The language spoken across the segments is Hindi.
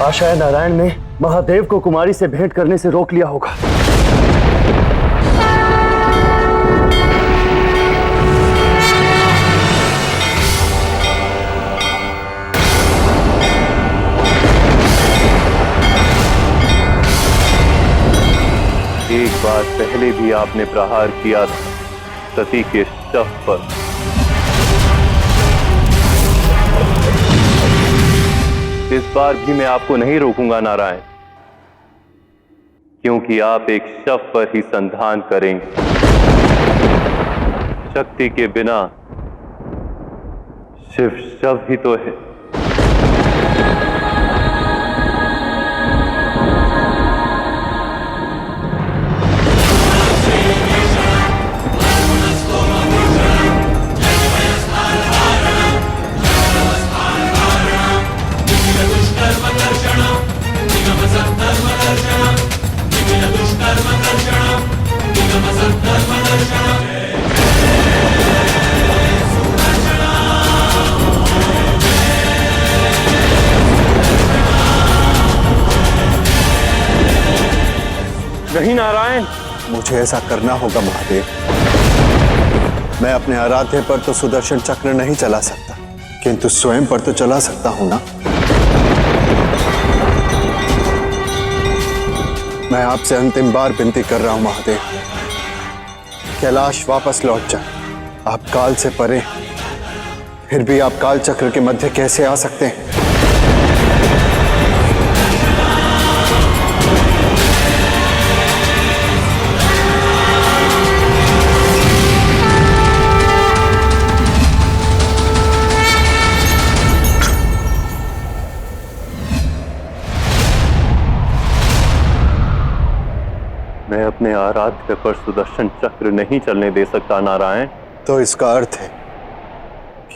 आशा है नारायण ने महादेव को कुमारी से भेंट करने से रोक लिया होगा। एक बार पहले भी आपने प्रहार किया था सती के शव पर। इस बार भी मैं आपको नहीं रोकूंगा नारायण, क्योंकि आप एक शव पर ही संधान करेंगे। शक्ति के बिना शिव शव ही तो है। नहीं नारायण, मुझे ऐसा करना होगा महादेव। मैं अपने आराध्य पर तो सुदर्शन चक्र नहीं चला सकता, किंतु स्वयं पर तो चला सकता हूं ना। मैं आपसे अंतिम बार विनती कर रहा हूं महादेव, कैलाश वापस लौट जाए। आप काल से परे, फिर भी आप काल चक्र के मध्य कैसे आ सकते हैं? मैं अपने आराध्य पर सुदर्शन चक्र नहीं चलने दे सकता नारायण। तो इसका अर्थ है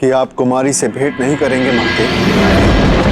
कि आप कुमारी से भेंट नहीं करेंगे महादेव।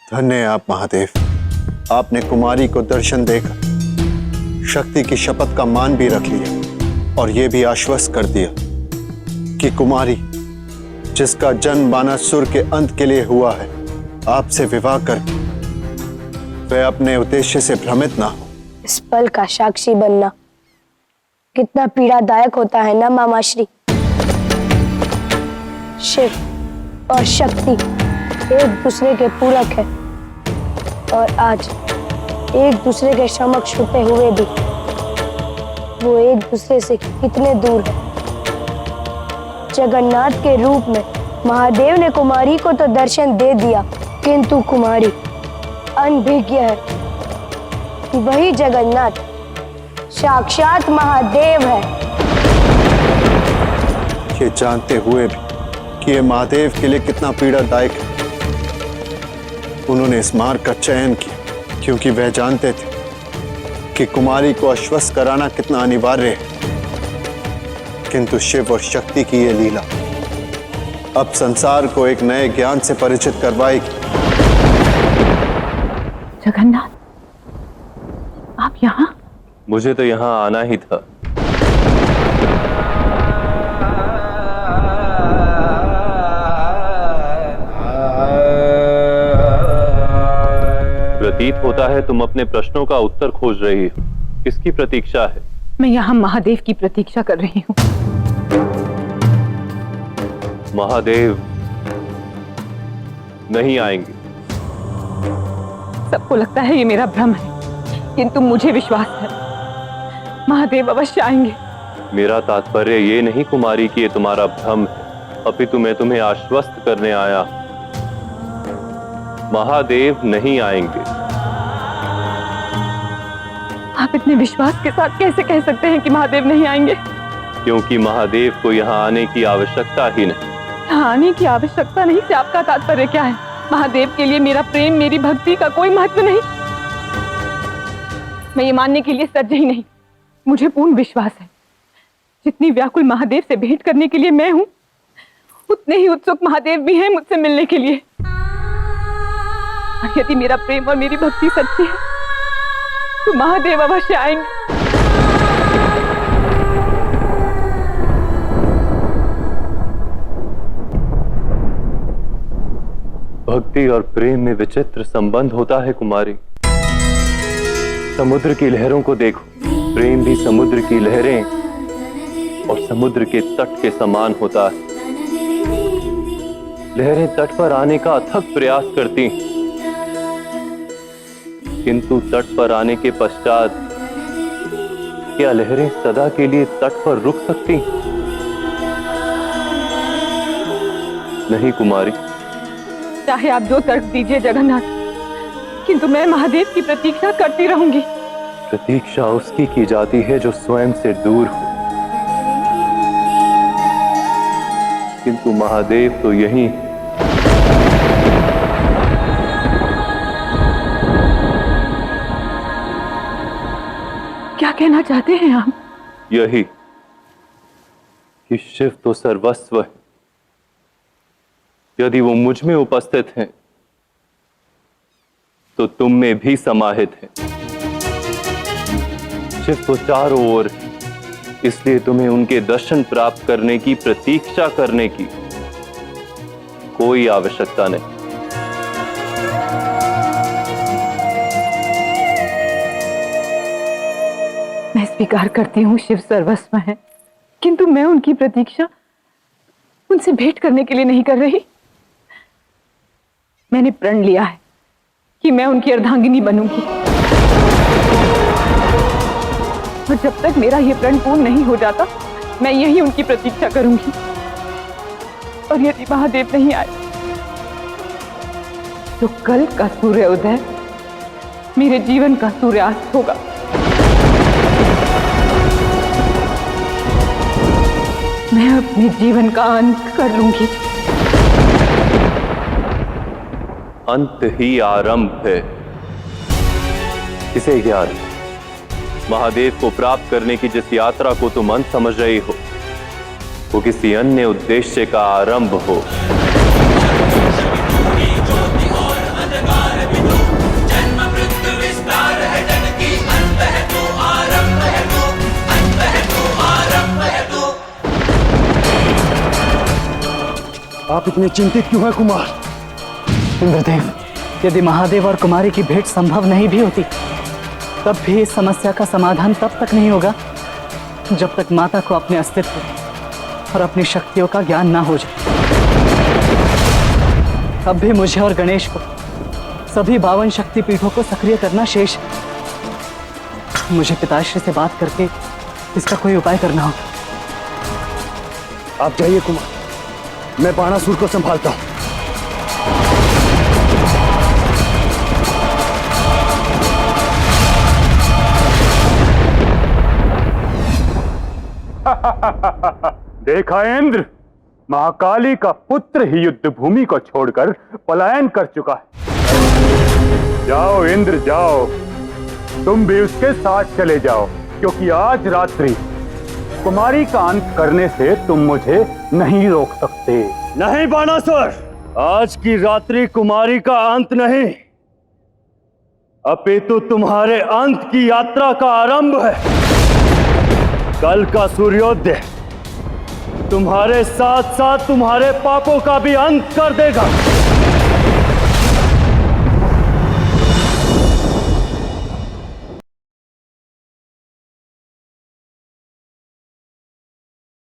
धन्य है आप महादेव, आपने कुमारी को दर्शन देकर शक्ति की शपथ का मान भी रख लिया और यह भी आश्वस्त कर दिया कि कुमारी जिसका जन्म बानासुर के अंत के लिए हुआ है, आपसे विवाह करके वह अपने उद्देश्य से भ्रमित ना हो। इस पल का साक्षी बनना कितना पीड़ादायक होता है ना मामाश्री। शिव और शक्ति एक दूसरे के पूरक है और आज एक दूसरे के समक्ष होते हुए भी वो एक दूसरे से कितने दूर है। जगन्नाथ के रूप में महादेव ने कुमारी को तो दर्शन दे दिया, किंतु कुमारी अनभिज्ञ है कि वही जगन्नाथ साक्षात महादेव है। ये जानते हुए भी कि ये महादेव के लिए कितना पीड़ादायक है, उन्होंने इस मार्ग का चयन किया क्योंकि वह जानते थे कि कुमारी को आश्वस्त कराना कितना अनिवार्य है। किंतु शिव और शक्ति की ये लीला अब संसार को एक नए ज्ञान से परिचित करवाएगी। जगन्नाथ, आप यहाँ? मुझे तो यहाँ आना ही था। प्रतीत होता है तुम अपने प्रश्नों का उत्तर खोज रही हो। किसकी प्रतीक्षा है? मैं यहाँ महादेव की प्रतीक्षा कर रही हूँ। महादेव नहीं आएंगे। सबको लगता है ये मेरा भ्रम है, किंतु मुझे विश्वास है महादेव अवश्य आएंगे। मेरा तात्पर्य ये नहीं कुमारी कि ये तुम्हारा भ्रम है, अपितु मैं तुम्हें आश्वस्त करने आया महादेव नहीं आएंगे। आप इतने विश्वास के साथ कैसे कह सकते हैं कि महादेव नहीं आएंगे? क्योंकि महादेव को यहाँ आने की आवश्यकता ही नहीं। यहाँ आने की आवश्यकता नहीं से आपका तात्पर्य क्या है? महादेव के लिए मेरा प्रेम, मेरी भक्ति का कोई महत्व नहीं? मैं ये मानने के लिए सज्ज ही नहीं। मुझे पूर्ण विश्वास है, जितनी व्याकुल महादेव से भेंट करने के लिए मैं हूं, उतने ही उत्सुक महादेव भी हैं मुझसे मिलने के लिए। और यदि मेरा प्रेम और मेरी भक्ति सच्ची है तो महादेव अवश्य आएंगे। भक्ति और प्रेम में विचित्र संबंध होता है कुमारी। समुद्र की लहरों को देखो, प्रेम भी समुद्र की लहरें और समुद्र के तट के समान होता है। लहरें तट पर आने का अथक प्रयास करती, किंतु तट पर आने के पश्चात क्या लहरें सदा के लिए तट पर रुक सकती? नहीं कुमारी। चाहे आप जो तर्क दीजिए जगन्नाथ, किंतु मैं महादेव की प्रतीक्षा करती रहूंगी। प्रतीक्षा उसकी की जाती है जो स्वयं से दूर हो, किंतु महादेव तो यही। क्या कहना चाहते हैं आप? यही कि शिव तो सर्वस्व है। यदि वो मुझ में उपस्थित हैं तो तुम में भी समाहित है। शिव तो चारों ओर, इसलिए तुम्हें उनके दर्शन प्राप्त करने की प्रतीक्षा करने की कोई आवश्यकता नहीं। मैं स्वीकार करती हूँ शिव सर्वस्व है, किंतु मैं उनकी प्रतीक्षा उनसे भेंट करने के लिए नहीं कर रही। मैंने प्रण लिया है कि मैं उनकी अर्धांगिनी बनूंगी, और जब तक मेरा यह प्रण पूर्ण नहीं हो जाता मैं यही उनकी प्रतीक्षा करूंगी। और यदि महादेव नहीं आए तो कल का सूर्योदय मेरे जीवन का सूर्यास्त होगा। मैं अपने जीवन का अंत कर लूंगी। अंत ही आरंभ है। इसे याद, महादेव को प्राप्त करने की जिस यात्रा को तुम अंत समझ रही हो, वो किसी अन्य उद्देश्य का आरंभ हो। आप इतने चिंतित क्यों हैं कुमार? इंद्रदेव, यदि महादेव और कुमारी की भेंट संभव नहीं भी होती, तब भी इस समस्या का समाधान तब तक नहीं होगा जब तक माता को अपने अस्तित्व और अपनी शक्तियों का ज्ञान ना हो जाए। अब भी मुझे और गणेश को सभी 52 शक्ति पीठों को सक्रिय करना शेष है। मुझे पिताश्री से बात करके इसका कोई उपाय करना होगा। आप जाइए कुमार, मैं बाणासुर को संभालता हूं। देखा इंद्र, महाकाली का पुत्र ही युद्ध भूमि को छोड़कर पलायन कर चुका है। जाओ इंद्र जाओ, तुम भी उसके साथ चले जाओ, क्योंकि आज रात्रि कुमारी का अंत करने से तुम मुझे नहीं रोक सकते। नहीं बाणासुर, आज की रात्रि कुमारी का अंत नहीं, अपितु तुम्हारे अंत की यात्रा का आरंभ है। कल का सूर्योदय तुम्हारे साथ साथ तुम्हारे पापों का भी अंत कर देगा।